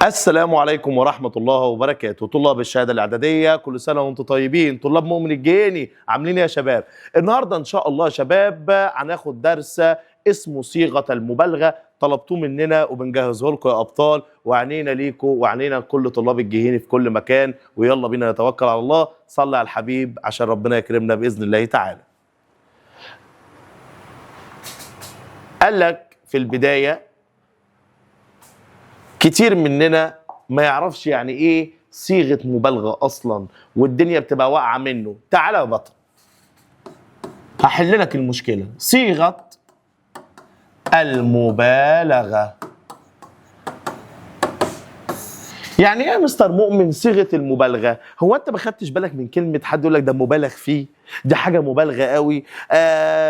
السلام عليكم ورحمة الله وبركاته. طلاب الشهادة الإعدادية، كل سنة وانتم طيبين. طلاب مؤمن الجهيني، عاملين ايه يا شباب؟ النهارده إن شاء الله يا شباب هناخد درس اسمه صيغة المبالغة. طلبتوه مننا وبنجهزه لكم يا أبطال، وعنينا ليكم وعنينا لكل طلاب الجهيني في كل مكان. ويلا بينا نتوكل على الله. صلي على الحبيب عشان ربنا يكرمنا بإذن الله تعالى. قال لك في البداية كتير مننا ما يعرفش يعني ايه صيغة مبالغة اصلا، والدنيا بتبقى واقعة منه. تعالى يا بطل هحل لك المشكلة. صيغة المبالغة يعني ايه يا مستر مؤمن صيغة المبالغة؟ هو انت ما خدتش بالك من كلمة حد يقول لك ده مبالغ فيه؟ دي حاجة مبالغة قوي.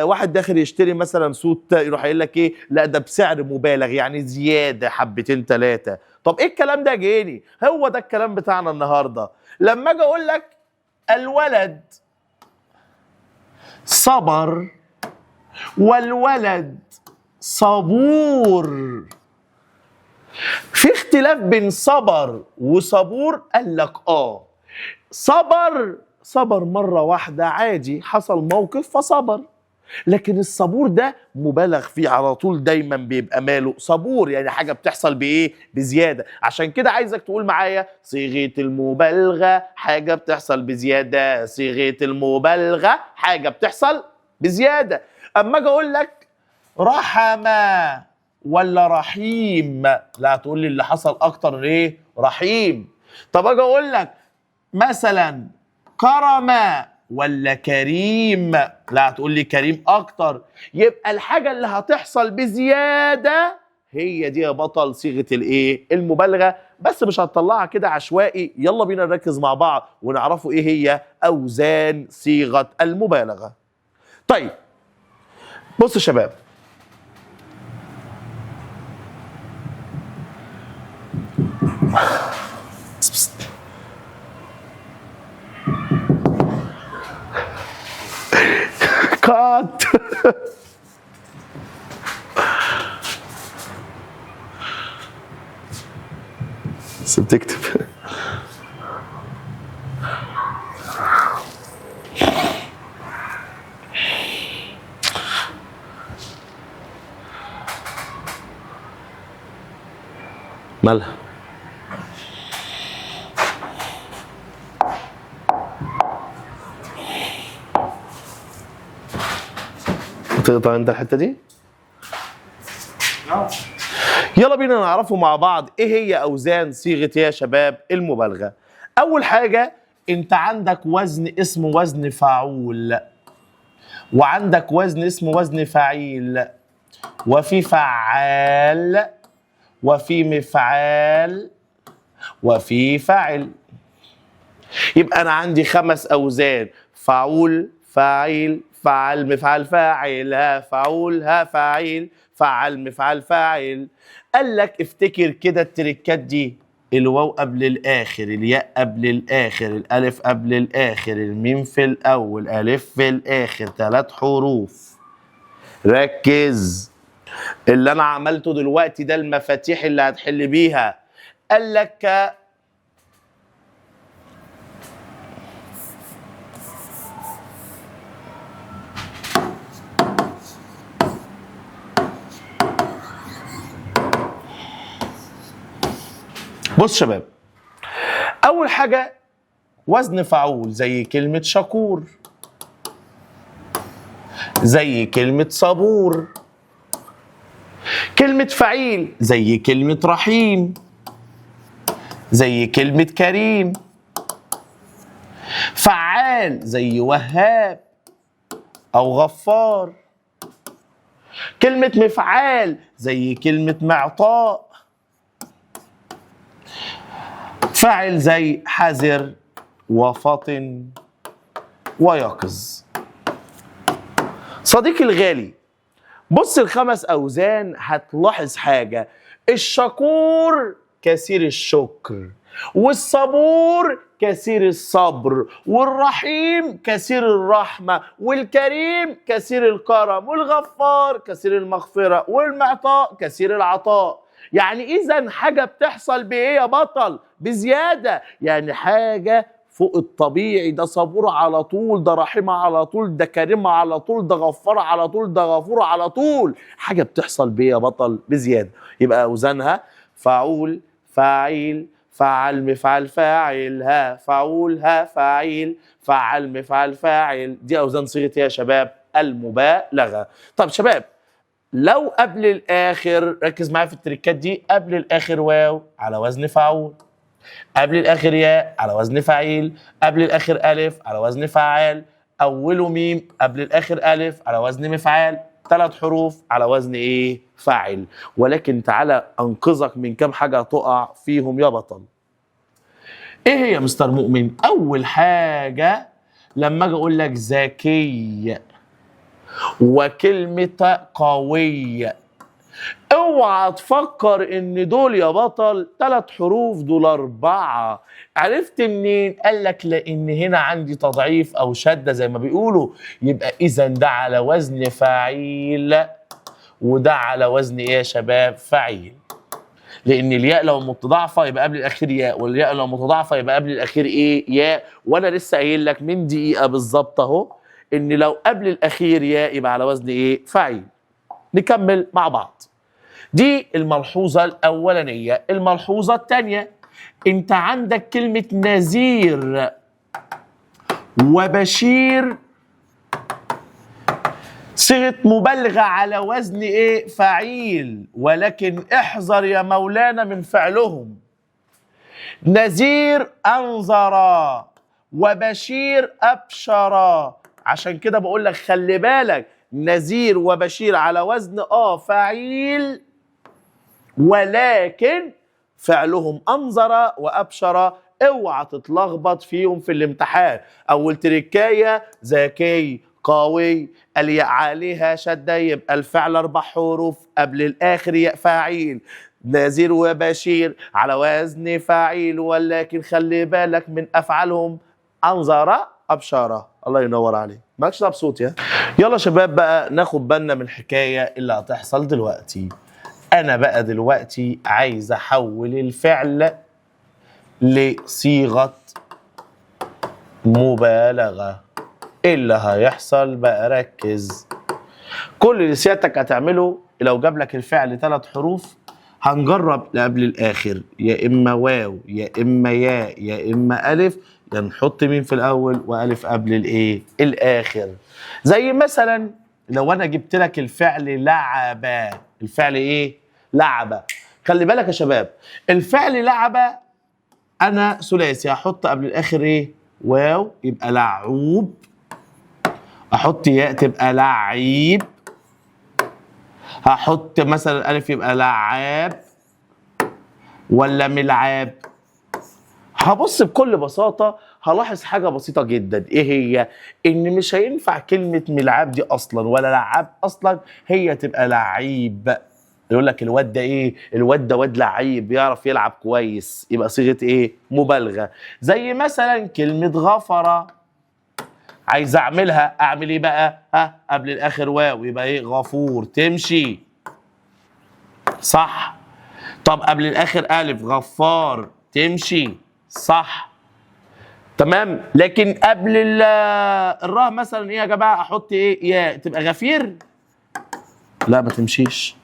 واحد داخل يشتري مثلا سوت يروح قايل لك ايه؟ لا ده بسعر مبالغ، يعني زيادة حبتين ثلاثة. طب ايه الكلام ده جيني؟ هو ده الكلام بتاعنا النهاردة. لما اجي اقول لك الولد صبر والولد صبور، في اختلاف بين صبر وصبور. قال لك صبر مرة واحدة عادي، حصل موقف فصبر. لكن الصبور ده مبالغ فيه على طول، دايما بيبقى ماله صبور، يعني حاجة بتحصل بإيه؟ بزيادة. عشان كده عايزك تقول معايا صيغة المبالغة حاجة بتحصل بزيادة. صيغة المبالغة حاجة بتحصل بزيادة. أما أجي أقول لك رحمة ولا رحيم، لا تقول لي اللي حصل أكتر إيه؟ رحيم. طب أجي أقول لك مثلا كرمة ولا كريم، لا هتقول لي كريم اكتر. يبقى الحاجه اللي هتحصل بزياده هي دي يا بطل صيغه الايه؟ المبالغه. بس مش هتطلعها كده عشوائي. يلا بينا نركز مع بعض ونعرفوا ايه هي اوزان صيغه المبالغه. طيب بصوا يا شباب، كات بتكتب مالها؟ تقطع انت الحته دي؟ يلا بينا نعرفوا مع بعض ايه هي اوزان صيغه يا شباب المبالغه. اول حاجه انت عندك وزن اسمه وزن فاعول، وعندك وزن اسمه وزن فعيل، وفي فعال، وفي مفعال، وفي فاعل. يبقى انا عندي 5 اوزان: فاعول، فاعل، فعل، مفعل، فاعل، ها فاعول، ها فاعل، فعل، مفعل، فاعل. قال لك افتكر كده التركات دي: الواو قبل الاخر، الياء قبل الاخر، الالف قبل الاخر، الميم في الاول، الف في الاخر، 3 حروف. ركز، اللي انا عملته دلوقتي ده المفاتيح اللي هتحل بيها. قال لك بص شباب، اول حاجه وزن فاعول زي كلمه شكور، زي كلمه صبور. كلمه فعيل زي كلمه رحيم، زي كلمه كريم. فعال زي وهاب او غفار. كلمه مفعال زي كلمه معطاء. فاعل زي حذر وفطن ويقظ. صديقي الغالي، بص ال5 اوزان هتلاحظ حاجه: الشكور كثير الشكر، والصبور كثير الصبر، والرحيم كثير الرحمة، والكريم كثير الكرم، والغفار كثير المغفرة، والمعطاء كثير العطاء. يعني اذا حاجه بتحصل بايه يا بطل؟ بزياده، يعني حاجه فوق الطبيعي. ده صبور على طول، ده رحيمه على طول، ده كريمه على طول، ده غفاره على طول، ده غفور على طول. حاجه بتحصل بايه يا بطل؟ بزياده. يبقى اوزانها فعول، فاعيل، فعل، مفعل، فاعل، ها فعول، ها فاعيل، فعل، مفعل، فاعل. دي اوزان صيغه ايه يا شباب؟ المبالغه. طب شباب، لو قبل الاخر، ركز معايا في التريكات دي، قبل الاخر واو على وزن فعول، قبل الاخر ياء على وزن فعيل، قبل الاخر الف على وزن فعال، اوله ميم قبل الاخر الف على وزن مفعال، 3 حروف على وزن ايه؟ فاعل. ولكن تعالى انقذك من كام حاجه تقع فيهم يا بطل. ايه هي يا مستر مؤمن؟ اول حاجه لما اجي اقول لك ذكي وكلمه قوي، اوعى تفكر ان دول يا بطل 3 حروف، دول 4. عرفت منين؟ قال لك لان هنا عندي تضعيف او شده زي ما بيقولوا، يبقى اذا ده على وزن فعيل وده على وزن ايه يا شباب؟ فعيل. لان الياء لو متضاعفه يبقى قبل الاخير ياء، والياء لو متضاعفه يبقى قبل الاخير ايه؟ ياء. وانا لسه قايل لك من دقيقه بالظبط اهو ان لو قبل الاخير ياء يبقى على وزن ايه؟ فعيل. نكمل مع بعض. دي الملحوظة الأولانية. الملحوظة الثانية، أنت عندك كلمة نذير وبشير صيغة مبالغة على وزن إيه؟ فعيل، ولكن احذر يا مولانا من فعلهم. نذير أنذر وبشير أبشر، عشان كده بقول لك خلي بالك، نذير وبشير على وزن فعيل، ولكن فعلهم أنذر وأبشر. اوعى تتلخبط فيهم في الامتحان. أول تركاية ذكي قوي، الياء عليها شدة يبقى الفعل 4 حروف قبل الآخر ياء فاعيل. نذير وبشير على وزن فاعيل، ولكن خلي بالك من أفعالهم أنذر أبشر. الله ينور عليك. مالكش دعوة بصوتي. يلا شباب بقى ناخد بالنا من الحكاية اللي هتحصل دلوقتي. أنا بقى دلوقتي عايز أحول الفعل لصيغة مبالغة. إيه اللي هيحصل بقى؟ ركز. كل اللي سيادتك هتعمله لو جاب لك الفعل 3 حروف، هنجرب قبل الآخر يا إما واو يا إما ياء يا إما ألف، يا نحط مين في الأول وألف قبل الإيه؟ الآخر. زي مثلا لو أنا جبت لك الفعل لعب، الفعل إيه؟ لعبة. خلي بالك يا شباب، الفعل لعبة أنا ثلاثي، هحط قبل الآخر إيه؟ واو يبقى لعوب، أحط ياء تبقى لعيب، هحط مثلا ألف يبقى لعاب ولا ملعاب. هبص بكل بساطة هلاحظ حاجة بسيطة جدا. إيه هي؟ إن مش هينفع كلمة ملعاب دي أصلا ولا لعاب أصلا، هي تبقى لعيب. يقول لك الواد ده ايه؟ الواد ده واد لعيب بيعرف يلعب كويس، يبقى صيغه ايه؟ مبالغه. زي مثلا كلمه غفره، عايز اعملها، اعمل ايه بقى؟ قبل الاخر واو يبقى ايه؟ غفور. تمشي صح. طب قبل الاخر الف، غفار. تمشي صح تمام. لكن قبل الراء مثلا ايه يا جماعه؟ احط ايه؟ ياء تبقى غفير. لا ما تمشيش،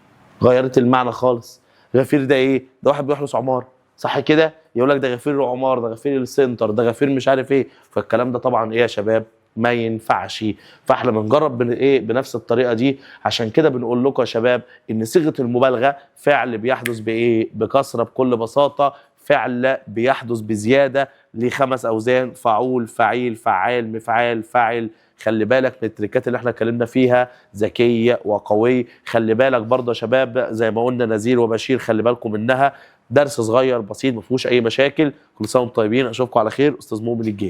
غيرت المعنى خالص. غفير ده ايه؟ ده واحد بيحرس عمار، صح كده؟ يقول لك ده غفير العمار، ده غفير السنتر، ده غفير مش عارف ايه. فالكلام ده طبعا ايه يا شباب؟ ما ينفعش. فاحنا بنجرب ايه؟ بنفس الطريقه دي. عشان كده بنقول لكم يا شباب ان صيغه المبالغه فعل بيحدث بايه؟ بكسره بكل بساطه. فعل بيحدث بزياده ل5 اوزان: فعول، فعيل، فعال، مفعال، فاعل. خلي بالك من التريكات اللي احنا اتكلمنا فيها، ذكي وقوي. خلي بالك برضه يا شباب زي ما قلنا نذير وبشير، خلي بالكم منها. درس صغير بسيط ما فيهوش اي مشاكل. كل سنه وانتم طيبين، اشوفكم على خير. استاذ مؤمن الجيل.